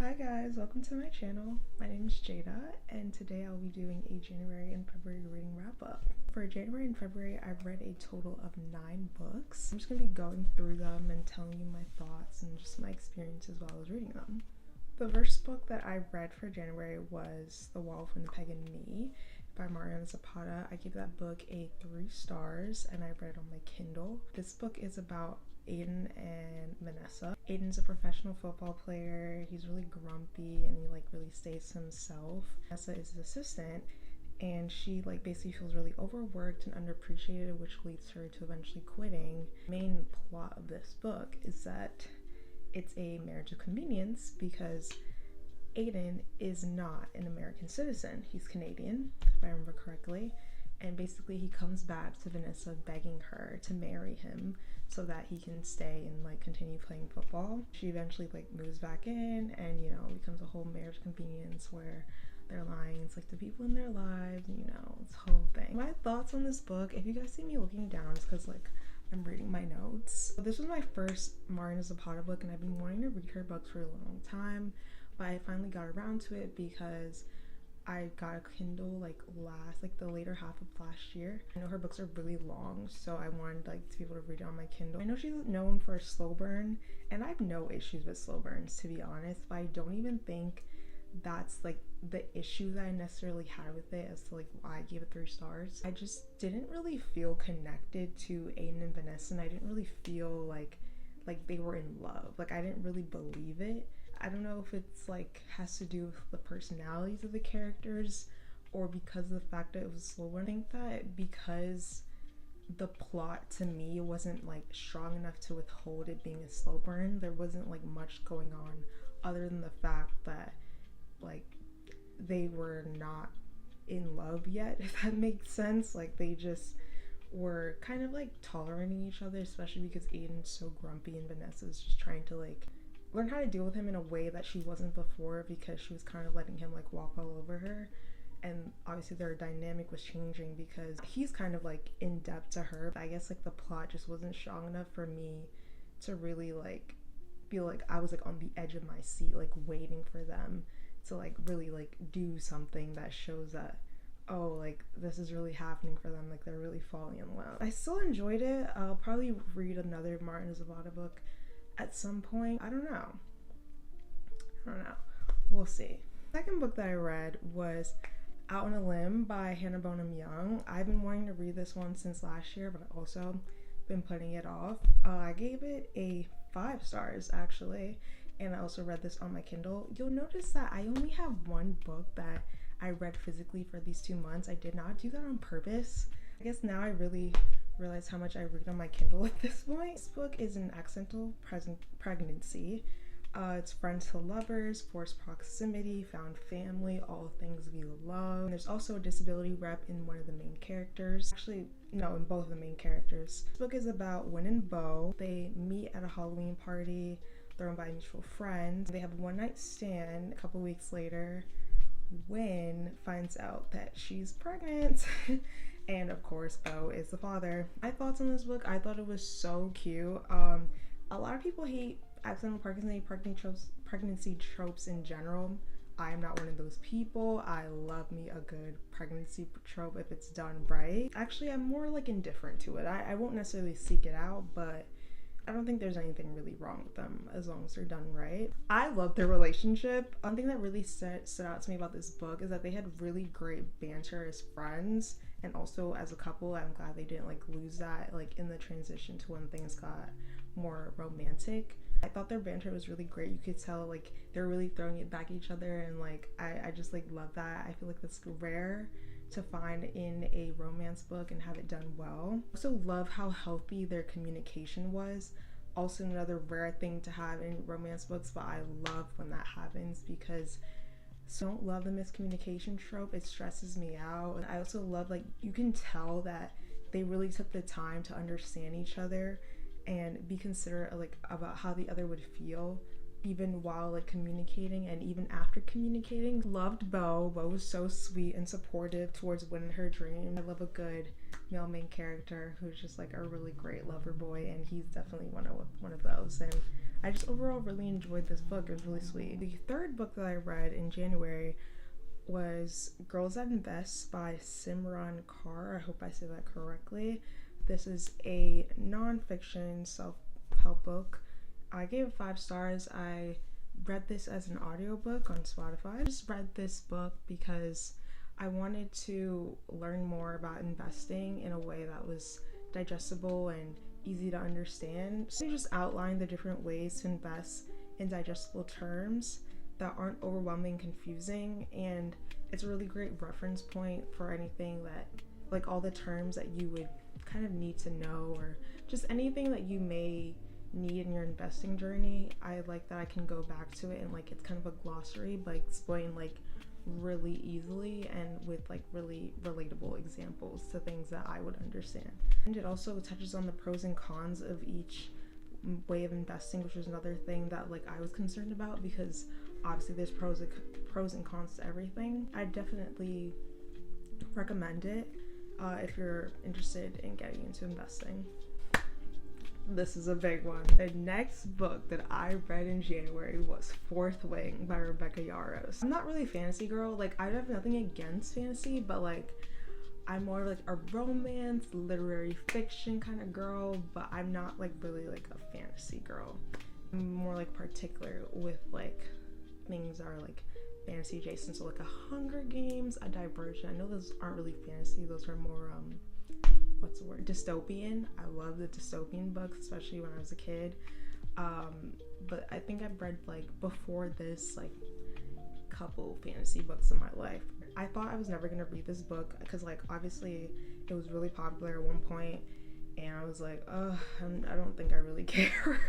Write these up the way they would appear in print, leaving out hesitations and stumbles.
Hi guys, welcome to my channel. My name is Jada and today I'll be doing a January and February reading wrap up. For January and February, I've read a total of 9 books. I'm just going to be going through them and telling you my thoughts and just my experience as well as reading them. The first book that I read for January was The Wall of Winnipeg and Me by Mariana Zapata. I gave that book a 3 stars and I read it on my Kindle. This book is about Aiden and Vanessa. Aiden's a professional football player. He's really grumpy and he really stays to himself. Vanessa is his assistant and she basically feels really overworked and underappreciated, which leads her to eventually quitting. The main plot of this book is that it's a marriage of convenience because Aiden is not an American citizen. He's Canadian, if I remember correctly. And basically he comes back to Vanessa begging her to marry him so that he can stay and continue playing football. She eventually moves back in and it becomes a whole marriage convenience where they're lying to people in their lives, this whole thing. My thoughts on this book, if you guys see me looking down, it's because I'm reading my notes. This was my first Mariana Zapata book and I've been wanting to read her books for a long time, but I finally got around to it because I got a Kindle the later half of last year. I know her books are really long, so I wanted to be able to read it on my Kindle. I know she's known for a slow burn, and I have no issues with slow burns, to be honest, but I don't even think that's the issue that I necessarily had with it as to why I gave it 3 stars. I just didn't really feel connected to Aiden and Vanessa, and I didn't really feel like they were in love. I didn't really believe it. I don't know if it's has to do with the personalities of the characters or because of the fact that it was slow. I think that because the plot to me wasn't strong enough to withhold it being a slow burn, there wasn't much going on other than the fact that they were not in love yet, if that makes sense. They just were kind of tolerating each other, especially because Aiden's so grumpy and Vanessa's just trying to learn how to deal with him in a way that she wasn't before because she was kind of letting him walk all over her. And obviously their dynamic was changing because he's kind of in depth to her. I guess the plot just wasn't strong enough for me to really feel I was on the edge of my seat waiting for them to really do something that shows that this is really happening for them, they're really falling in love. I still enjoyed it. I'll probably read another Mariana Zapata book at some point. I don't know. We'll see. The second book that I read was Out on a Limb by bonam-young. I've been wanting to read this one since last year, but I also been putting it off. I gave it a 5 stars actually, and I also read this on my Kindle. You'll notice that I only have one book that I read physically for these 2 months. I did not do that on purpose. I guess now I really realize how much I read on my Kindle at this point. This book is an accidental pregnancy. It's friends to lovers, forced proximity, found family, all things we love. And there's also a disability rep in one of the main characters. Actually, no, in both of the main characters. This book is about Win and Bo. They meet at a Halloween party thrown by a mutual friend. They have a one-night stand. A couple weeks later, Win finds out that she's pregnant. And of course, Bo is the father. My thoughts on this book, I thought it was so cute. A lot of people hate accidental pregnancy tropes in general. I am not one of those people. I love me a good pregnancy trope if it's done right. Actually, I'm more indifferent to it. I won't necessarily seek it out, but I don't think there's anything really wrong with them as long as they're done right. I love their relationship. One thing that really stood out to me about this book is that they had really great banter as friends and also as a couple. I'm glad they didn't lose that in the transition to when things got more romantic. I thought their banter was really great. You could tell they're really throwing it back at each other, and I just love that. I feel that's rare to find in a romance book and have it done well. I also love how healthy their communication was. Also another rare thing to have in romance books, but I love when that happens because I don't love the miscommunication trope. It stresses me out. And I also love you can tell that they really took the time to understand each other and be considerate about how the other would feel even while communicating and even after communicating. Loved Bo. Bo was so sweet and supportive towards winning her dream. I love a good male main character who's just a really great lover boy, and he's definitely one of those. And I just overall really enjoyed this book. It was really sweet. The third book that I read in January was Girls That Invest by Simran Kaur. I hope I say that correctly. This is a non-fiction self-help book. I gave it 5 stars. I read this as an audiobook on Spotify. I just read this book because I wanted to learn more about investing in a way that was digestible and easy to understand. So I just outlined the different ways to invest in digestible terms that aren't overwhelming and confusing, and it's a really great reference point for anything that, like, all the terms that you would kind of need to know, or just anything that you may need in your investing journey. I like that I can go back to it and, like, it's kind of a glossary but explain, like, really easily and with, like, really relatable examples to things that I would understand. And it also touches on the pros and cons of each way of investing, which was another thing that, like, I was concerned about, because obviously there's pros and cons to everything. I definitely recommend it if you're interested in getting into investing. This is a big one. The next book that I read in January was Fourth Wing by Rebecca Yarros. I'm not really a fantasy girl. Like, I have nothing against fantasy, but, like, I'm more like a romance, literary fiction kind of girl, but I'm not, like, really, like, a fantasy girl. I'm more, like, particular with, like, things that are, like, fantasy adjacent, so, like, a Hunger Games, a Divergent. I know those aren't really fantasy, those are more, what's the word? Dystopian. I love the dystopian books, especially when I was a kid. But I think I've read, like, before this, like, couple fantasy books in my life. I thought I was never gonna read this book because, like, obviously it was really popular at one point, and I was like, I don't think I really care.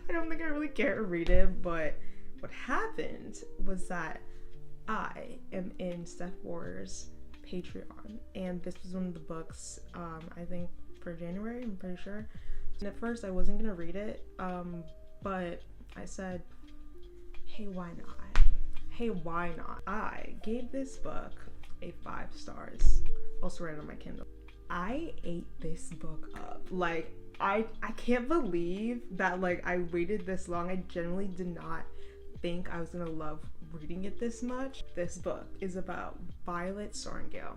I don't think I really care to read it. But what happened was that I am in Steph Warder's Patreon, and this was one of the books, I think for January, I'm pretty sure. And at first I wasn't gonna read it, but I said, hey, why not? I gave this book a 5 stars. Also read it on my Kindle. I ate this book up. Like, I can't believe that, like, I waited this long. I genuinely did not think I was gonna love reading it this much. This book is about Violet Sorrengail.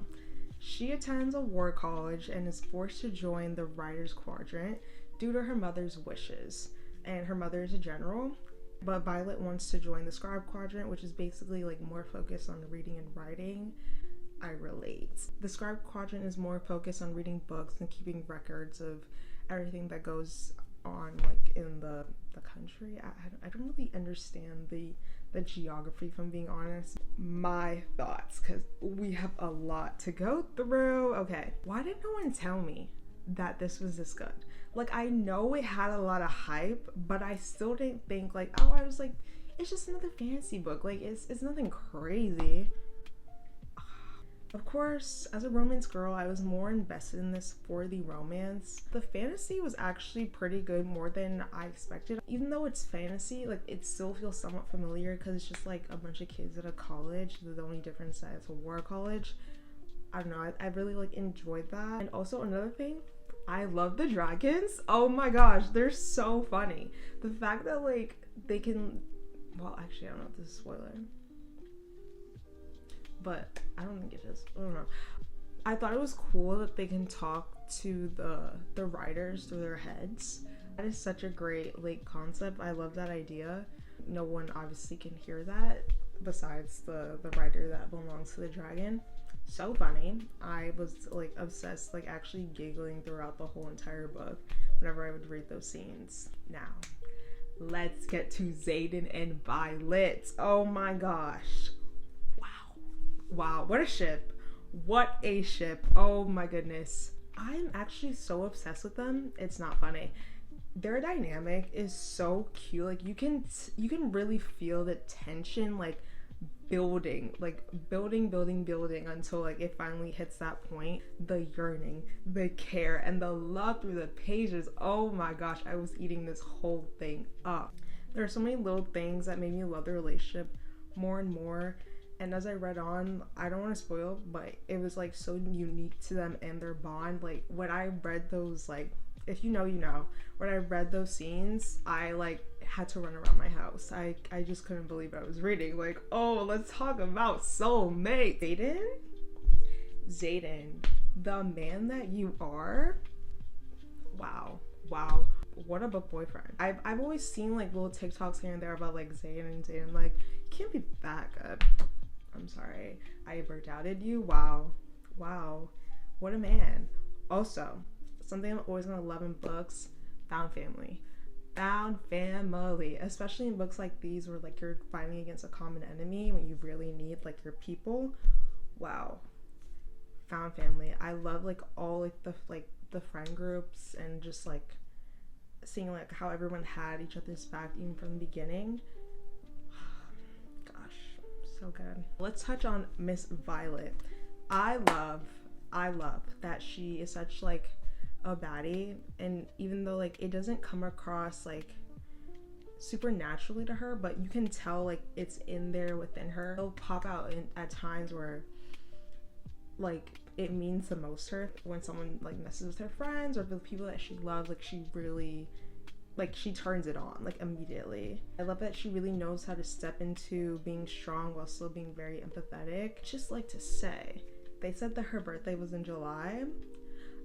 She attends a war college and is forced to join the Writers' Quadrant due to her mother's wishes. And her mother is a general, but Violet wants to join the Scribe Quadrant, which is basically, like, more focused on reading and writing. I relate. The Scribe Quadrant is more focused on reading books and keeping records of everything that goes on, like, in the country. I don't really understand the geography, if I'm being honest. My thoughts, because we have a lot to go through. Okay, why did no one tell me that this was this good? Like, I know it had a lot of hype, but I still didn't think, like, I was like, it's just another fantasy book. Like, it's nothing crazy. Of course, as a romance girl, I was more invested in this for the romance. The fantasy was actually pretty good, more than I expected. Even though it's fantasy, like, it still feels somewhat familiar because it's just, like, a bunch of kids at a college. The only difference is that it's a war college. I don't know, I really, like, enjoyed that. And also another thing, I love the dragons. Oh my gosh, they're so funny. The fact that, like, they can, well, actually, I don't know if this is a spoiler, but I don't think it is. I don't know. I thought it was cool that they can talk to the writers through their heads. That is such a great, like, concept. I love that idea. No one obviously can hear that besides the writer that belongs to the dragon. So funny. I was, like, obsessed, like, actually giggling throughout the whole entire book whenever I would read those scenes. Now, let's get to Xaden and Violet. Oh my gosh. Wow, what a ship. What a ship. Oh my goodness. I'm actually so obsessed with them. It's not funny. Their dynamic is so cute. Like, you can really feel the tension, like, building until, like, it finally hits that point. The yearning, the care, and the love through the pages. Oh my gosh, I was eating this whole thing up. There are so many little things that made me love the relationship more and more. And as I read on, I don't want to spoil, but it was, like, so unique to them and their bond. Like, when I read those, like, if you know, you know. When I read those scenes, I like had to run around my house. I just couldn't believe what I was reading. Like, oh, let's talk about soulmate. Xaden, the man that you are. Wow. What about boyfriend? I've always seen like little TikToks here and there about like Xaden, like, you can't be that good. I'm sorry, I ever doubted you. Wow, what a man. Also, something I'm always gonna love in books: found family, especially in books like these where like you're fighting against a common enemy when you really need like your people. Wow, found family. I love like all like the friend groups and just like seeing like how everyone had each other's back even from the beginning. Gosh, so good. Let's touch on Miss Violet. I love that she is such like a baddie, and even though like it doesn't come across like super naturally to her, but you can tell like it's in there within her. It'll pop out at times where like it means the most to her, when someone like messes with her friends or the people that she loves. Like she really, like, she turns it on like immediately. I love that she really knows how to step into being strong while still being very empathetic. Just like to say, they said that her birthday was in July.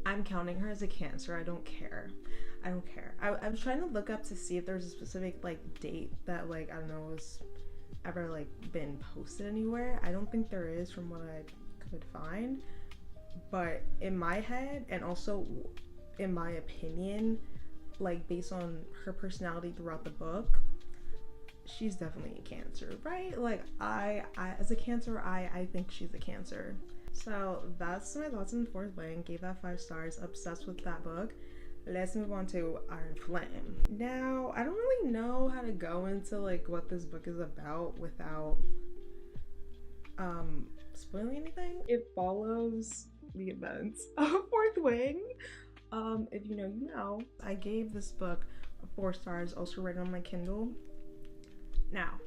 I'm counting her as a Cancer. I don't care. I was trying to look up to see if there's a specific like date that like, I don't know, was ever like been posted anywhere. I don't think there is from what I could find, but in my head and also in my opinion, like based on her personality throughout the book, she's definitely a Cancer, right? Like I as a Cancer, I think she's a Cancer. So that's my thoughts on Fourth Wing. Gave that 5 stars. Obsessed with that book. Let's move on to Iron Flame. Now, I don't really know how to go into like what this book is about without spoiling anything. It follows the events of Fourth Wing. If you know, you know. I gave this book 4 stars, also read on my Kindle. Now,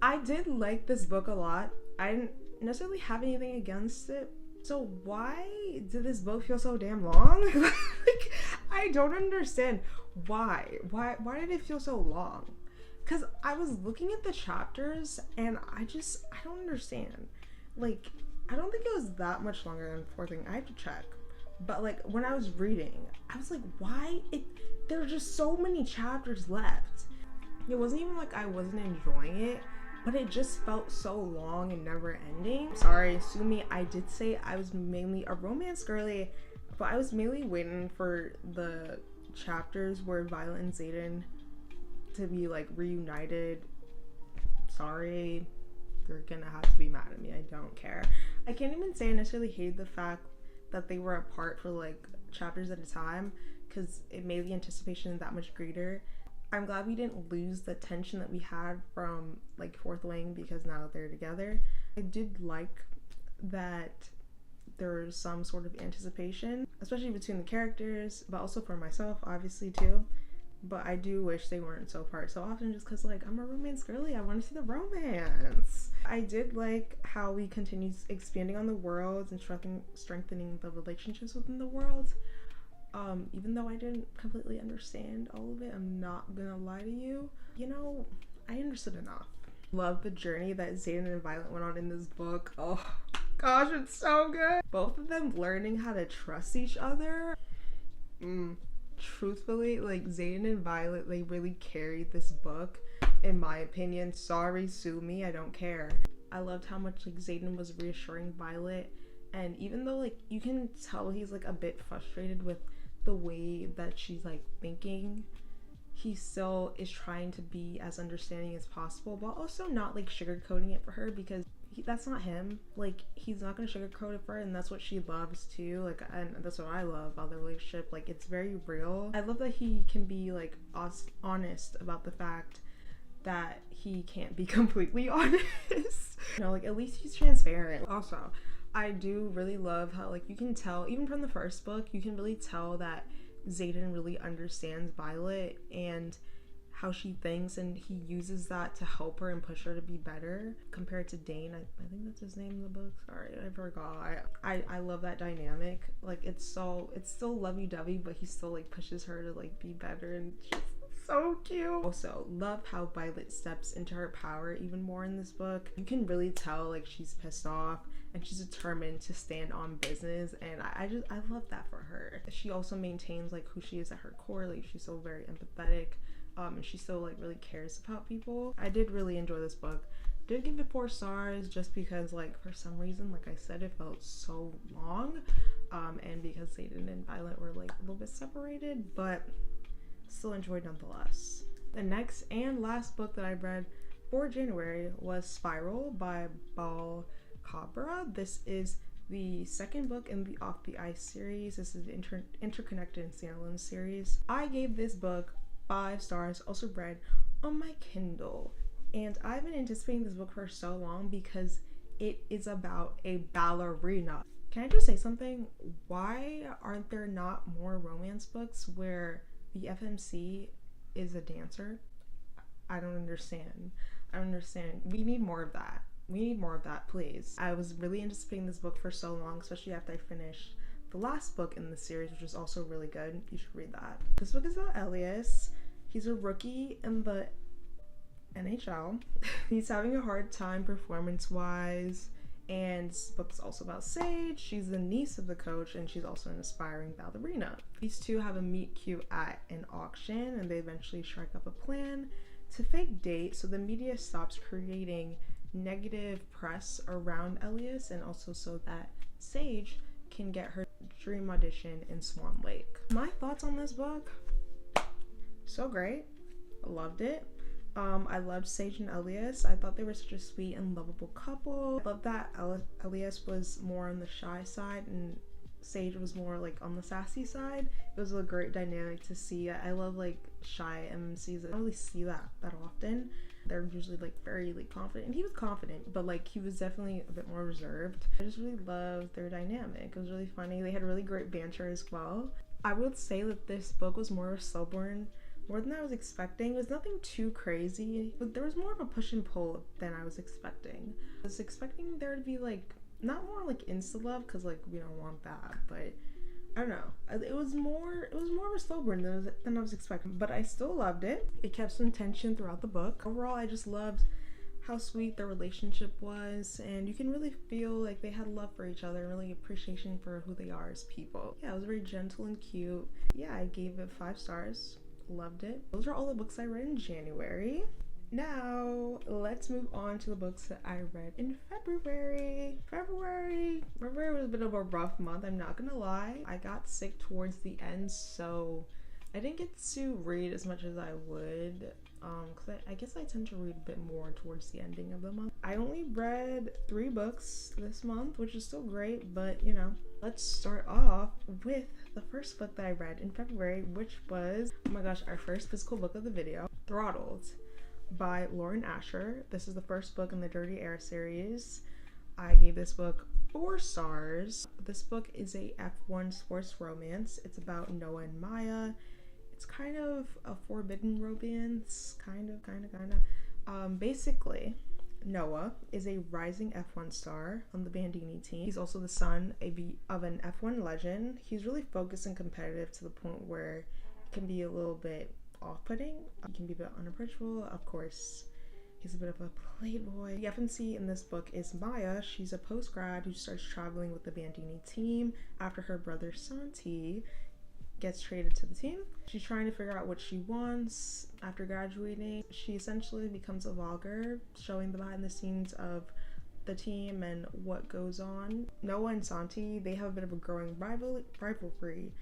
I did like this book a lot. I didn't necessarily have anything against it. So why did this book feel so damn long? Like, I don't understand why did it feel so long? Because I was looking at the chapters and I don't understand. Like, I don't think it was that much longer than Fourth Wing. I have to check. But like when I was reading, I was like, there are just so many chapters left. It wasn't even like I wasn't enjoying it, but it just felt so long and never ending. Sorry, sue me. I did say I was mainly a romance girly, but I was mainly waiting for the chapters where Violet and Xaden to be like reunited. Sorry, you're gonna have to be mad at me. I don't care. I can't even say I necessarily hate the fact that they were apart for like chapters at a time, because it made the anticipation that much greater. I'm glad we didn't lose the tension that we had from like Fourth Wing, because now they're together. I did like that there's some sort of anticipation, especially between the characters, but also for myself obviously too. But I do wish they weren't so apart so often, just because like I'm a romance girly. I want to see the romance. I did like how we continued expanding on the worlds and strengthening the relationships within the world. Even though I didn't completely understand all of it, I'm not gonna lie to you. You know, I understood enough. Love the journey that Xaden and Violet went on in this book. Oh gosh, it's so good. Both of them learning how to trust each other. Truthfully, like Xaden and Violet, they really carried this book, in my opinion. Sorry, sue me, I don't care. I loved how much like Xaden was reassuring Violet, and even though like you can tell he's like a bit frustrated with the way that she's like thinking, he still is trying to be as understanding as possible, but also not like sugarcoating it for her, because that's not him. Like, he's not gonna sugarcoat it for her, and that's what she loves too. Like, and that's what I love about the relationship. Like, it's very real. I love that he can be like honest about the fact that he can't be completely honest. You know, like at least he's transparent. Also, I do really love how like you can tell, even from the first book, you can really tell that Xaden really understands Violet, and how she thinks, and he uses that to help her and push her to be better compared to Dane. I think that's his name in the book. Sorry, I forgot. I love that dynamic. Like, it's still lovey-dovey, but he still like pushes her to like be better, and she's so cute. Also, love how Violet steps into her power even more in this book. You can really tell like she's pissed off and she's determined to stand on business, and I love that for her. She also maintains like who she is at her core. Like, she's so very empathetic, and she still like really cares about people. I did really enjoy this book. Did give it 4 stars just because like for some reason, like I said, it felt so long, and because Satan and Violet were like a little bit separated, but still enjoyed nonetheless. The next and last book that I read for January was Spiral by Khabra. This is the second book in the Off the Ice series. This is the interconnected and standalone series. I gave this book 5 stars, also read on my Kindle, and I've been anticipating this book for so long because it is about a ballerina. Can I just say something? Why aren't there not more romance books where the FMC is a dancer? I don't understand. We need more of that. We need more of that, please. I was really anticipating this book for so long, especially after I finished the last book in the series, which is also really good. You should read that. This book is about Elias. He's a rookie in the NHL. He's having a hard time performance-wise. And this book is also about Sage. She's the niece of the coach, and she's also an aspiring ballerina. These two have a meet cute at an auction, and they eventually strike up a plan to fake date so the media stops creating negative press around Elias, and also so that Sage can get her dream audition in Swan Lake. My thoughts on this book? So great. I loved it. I loved Sage and Elias. I thought they were such a sweet and lovable couple. I love that Elias was more on the shy side and Sage was more like on the sassy side. It was a great dynamic to see. I love like shy MCs. I don't really see that often. They're usually like very like confident, and he was confident, but like he was definitely a bit more reserved. I just really loved their dynamic. It was really funny. They had really great banter as well. I would say that this book was more slow burn, more than I was expecting. It was nothing too crazy, but there was more of a push and pull than I was expecting. I was expecting there to be like not more like insta love, because like we don't want that, but I don't know. It was more of a slow burn than I was expecting, but I still loved it. It kept some tension throughout the book. Overall, I just loved how sweet their relationship was, and you can really feel like they had love for each other and really appreciation for who they are as people. Yeah, it was very gentle and cute. Yeah, I gave it 5 stars. Loved it. Those are all the books I read in January. Now, let's move on to the books that I read in February. February was a bit of a rough month, I'm not gonna lie. I got sick towards the end, so I didn't get to read as much as I would, because I guess I tend to read a bit more towards the ending of the month. I only read 3 books this month, which is still great, but you know. Let's start off with the first book that I read in February, which was, oh my gosh, our first physical book of the video, Throttled by Lauren Asher. This is the first book in the Dirty Air series. I gave this book 4 stars. This book is a F1 sports romance. It's about Noah and Maya. It's kind of a forbidden romance, kind of. Basically, Noah is a rising F1 star on the Bandini team. He's also the son of an F1 legend. He's really focused and competitive to the point where it can be a little bit off-putting. He can be a bit unapproachable. Of course, he's a bit of a playboy. The FNC in this book is Maya. She's a post-grad who starts traveling with the Bandini team after her brother Santi gets traded to the team. She's trying to figure out what she wants after graduating. She essentially becomes a vlogger, showing the behind the scenes of the team and what goes on. Noah and Santi, they have a bit of a growing rivalry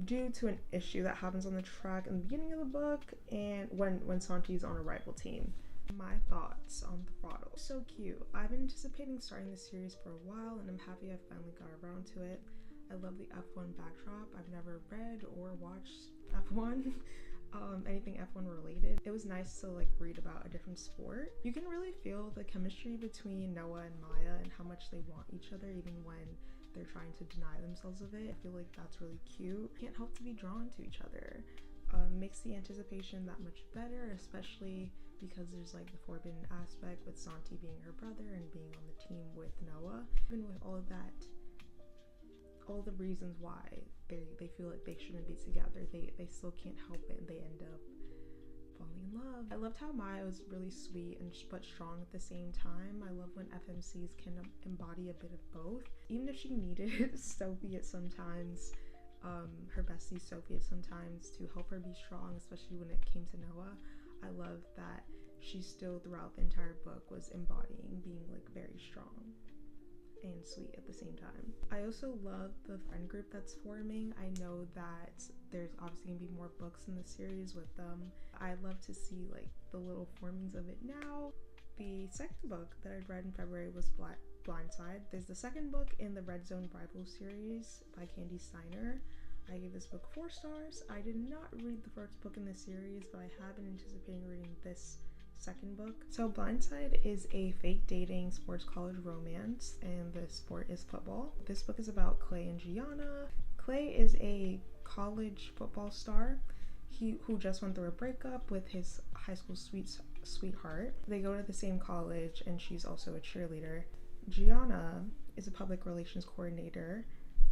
due to an issue that happens on the track in the beginning of the book, and when Santi's on a rival team. My thoughts on Throttle. So cute. I've been anticipating starting this series for a while, and I'm happy I finally got around to it. I love the F1 backdrop. I've never read or watched F1, anything F1 related. It was nice to like read about a different sport. You can really feel the chemistry between Noah and Maya and how much they want each other even when they're trying to deny themselves of it. I feel like that's really cute. Can't help to be drawn to each other. makes the anticipation that much better, especially because there's like the forbidden aspect with Santi being her brother and being on the team with Noah. Even with all of that, all the reasons why they feel like they shouldn't be together, they still can't help it and they end up falling in love. I loved how Maya was really sweet and but strong at the same time. I love when FMCs can embody a bit of both. Even if she needed Sophie at sometimes, her bestie Sophie at sometimes, to help her be strong, especially when it came to Noah. I love that she still throughout the entire book was embodying being like very strong and sweet at the same time. I also love the friend group that's forming. I know that there's obviously gonna be more books in the series with them. I love to see like the little formings of it now. The second book that I read in February was Blindside. There's the second book in the Red Zone Rival series by Kandi Steiner. I gave this book 4 stars. I did not read the first book in the series, but I have been anticipating reading this second book. So Blindside is a fake dating sports college romance, and the sport is football. This book is about Clay and Gianna. Clay is a college football star who just went through a breakup with his high school sweetheart. They go to the same college and she's also a cheerleader. Gianna is a public relations coordinator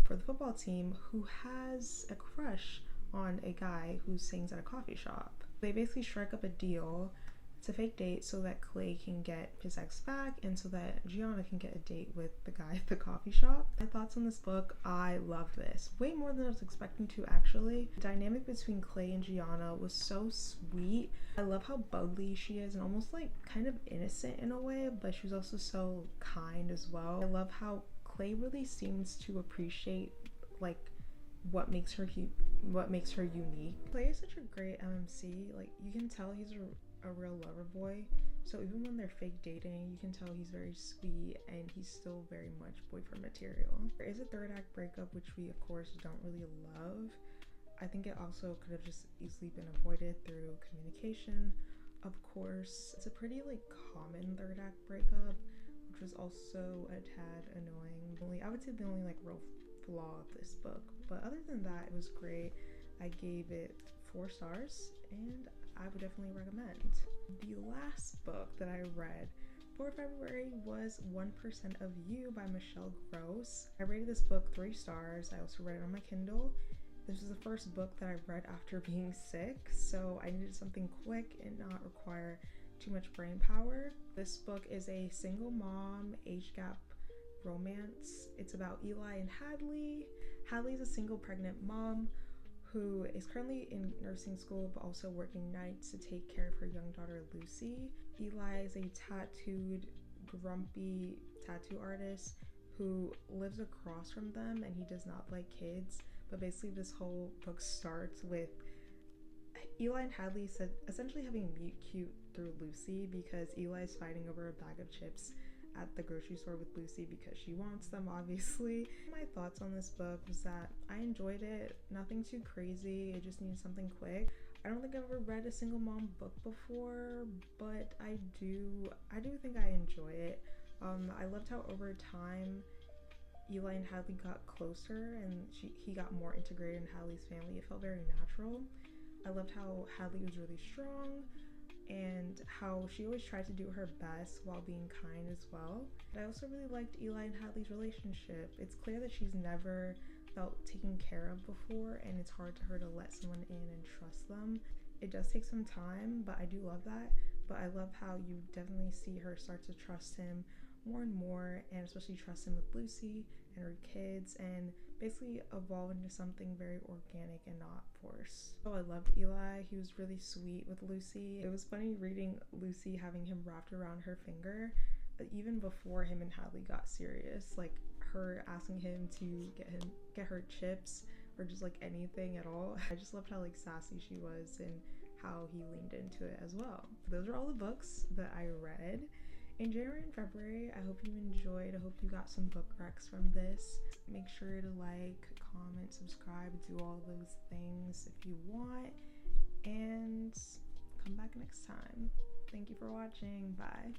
for the football team who has a crush on a guy who sings at a coffee shop. They basically strike up a deal. It's a fake date so that Clay can get his ex back and so that Gianna can get a date with the guy at the coffee shop. My thoughts on this book: I love this. Way more than I was expecting to, actually. The dynamic between Clay and Gianna was so sweet. I love how bubbly she is and almost like kind of innocent in a way, but she's also so kind as well. I love how Clay really seems to appreciate like what makes her unique. Clay is such a great MMC. Like, you can tell he's a real lover boy, so even when they're fake dating, you can tell he's very sweet and he's still very much boyfriend material. There is a third act breakup, which we of course don't really love. I think it also could have just easily been avoided through communication. Of course, it's a pretty like common third act breakup, which was also a tad annoying. I would say the only like real flaw of this book, but other than that, it was great. I gave it 4 stars and I would definitely recommend. The last book that I read for February was 1% of You by Michelle Gross. I rated this book 3 stars. I also read it on my Kindle. This was the first book that I read after being sick, so I needed something quick and not require too much brain power. This book is a single mom age gap romance. It's about Eli and Hadley. Hadley is a single pregnant mom who is currently in nursing school but also working nights to take care of her young daughter Lucy. Eli is a tattooed, grumpy tattoo artist who lives across from them and he does not like kids. But basically this whole book starts with Eli and Hadley essentially having meet cute through Lucy because Eli is fighting over a bag of chips at the grocery store with Lucy because she wants them, obviously. My thoughts on this book was that I enjoyed it. Nothing too crazy. It just needed something quick. I don't think I've ever read a single mom book before, but I do think I enjoy it. I loved how over time Eli and Hadley got closer and he got more integrated in Hadley's family. It felt very natural. I loved how Hadley was really strong and how she always tried to do her best while being kind as well. But I also really liked Eli and Hadley's relationship. It's clear that she's never felt taken care of before and it's hard to her to let someone in and trust them. It does take some time, but I do love that. But I love how you definitely see her start to trust him more and more, and especially trust him with Lucy and her kids, and basically evolve into something very organic and not forced. So I loved Eli. He was really sweet with Lucy. It was funny reading Lucy having him wrapped around her finger, even before him and Hadley got serious. Like her asking him to get her chips or just like anything at all. I just loved how like sassy she was and how he leaned into it as well. Those are all the books that I read in January and February. I hope you enjoyed. I hope you got some book recs from this. Make sure to like, comment, subscribe, do all those things if you want, and come back next time. Thank you for watching. Bye.